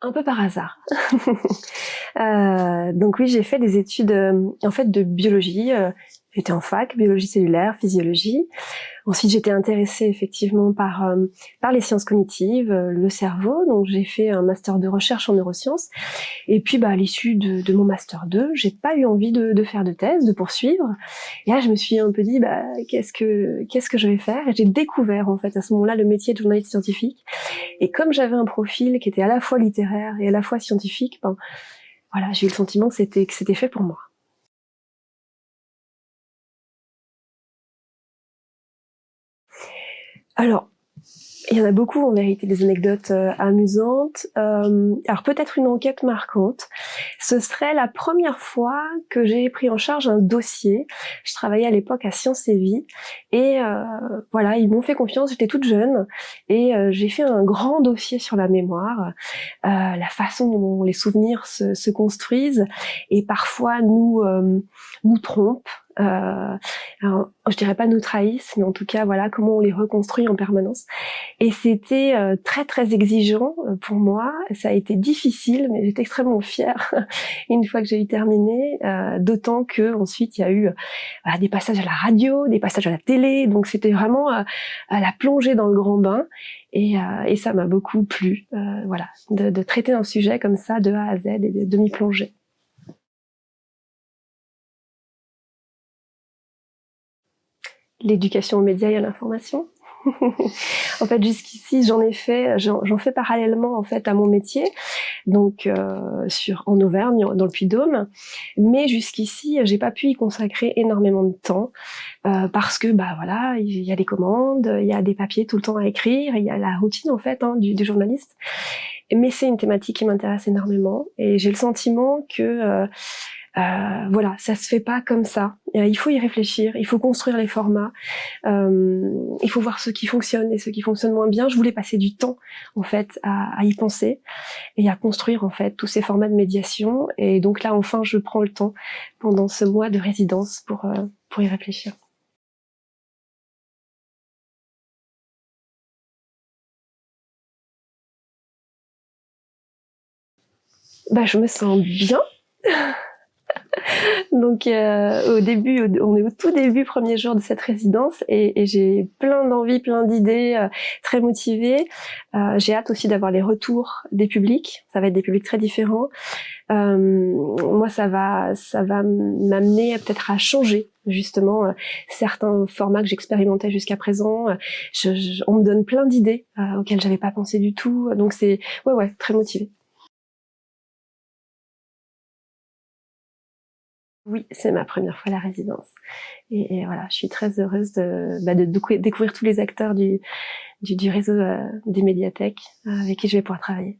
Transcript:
Un peu par hasard. Donc oui, j'ai fait des études en fait de biologie. J'étais en fac, biologie cellulaire, physiologie. Ensuite, j'étais intéressée effectivement par les sciences cognitives, le cerveau. Donc j'ai fait un master de recherche en neurosciences. Et puis à l'issue de mon master 2, j'ai pas eu envie de faire de thèse, de poursuivre. Et là, je me suis un peu dit qu'est-ce que je vais faire? Et j'ai découvert en fait à ce moment-là le métier de journaliste scientifique. Et comme j'avais un profil qui était à la fois littéraire et à la fois scientifique, voilà, j'ai eu le sentiment que c'était fait pour moi. Alors, il y en a beaucoup en vérité, des anecdotes amusantes. Alors peut-être une enquête marquante. Ce serait la première fois que j'ai pris en charge un dossier. Je travaillais à l'époque à Sciences et Vie et voilà, ils m'ont fait confiance. J'étais toute jeune et j'ai fait un grand dossier sur la mémoire, la façon dont les souvenirs se construisent et parfois nous trompent. Alors, je dirais pas nous trahissent, mais en tout cas voilà comment on les reconstruit en permanence. Et c'était très très exigeant pour moi. Ça a été difficile, mais j'étais extrêmement fière une fois que j'ai eu terminé. D'autant que ensuite il y a eu des passages à la radio, des passages à la télé. Donc c'était vraiment à la plongée dans le grand bain. Et ça m'a beaucoup plu. Voilà, de traiter un sujet comme ça de A à Z et de m'y plonger. L'éducation aux médias et à l'information. En fait, jusqu'ici, j'en fais parallèlement en fait à mon métier, donc en Auvergne, dans le Puy-de-Dôme. Mais jusqu'ici, j'ai pas pu y consacrer énormément de temps parce que voilà, il y a des commandes, il y a des papiers tout le temps à écrire, il y a la routine en fait du journaliste. Mais c'est une thématique qui m'intéresse énormément et j'ai le sentiment que voilà, ça se fait pas comme ça. Il faut y réfléchir, il faut construire les formats, il faut voir ceux qui fonctionnent et ceux qui fonctionnent moins bien. Je voulais passer du temps en fait à y penser et à construire en fait tous ces formats de médiation. Et donc là, enfin, je prends le temps pendant ce mois de résidence pour y réfléchir. Je me sens bien. Donc au début, on est au tout début, premier jour de cette résidence, et j'ai plein d'envies, plein d'idées, très motivée. J'ai hâte aussi d'avoir les retours des publics. Ça va être des publics très différents. Moi, ça va m'amener peut-être à changer justement certains formats que j'expérimentais jusqu'à présent. On me donne plein d'idées auxquelles j'avais pas pensé du tout. Donc c'est ouais, très motivée. Oui, c'est ma première fois à la résidence. Et voilà, je suis très heureuse de découvrir tous les acteurs du réseau des médiathèques avec qui je vais pouvoir travailler.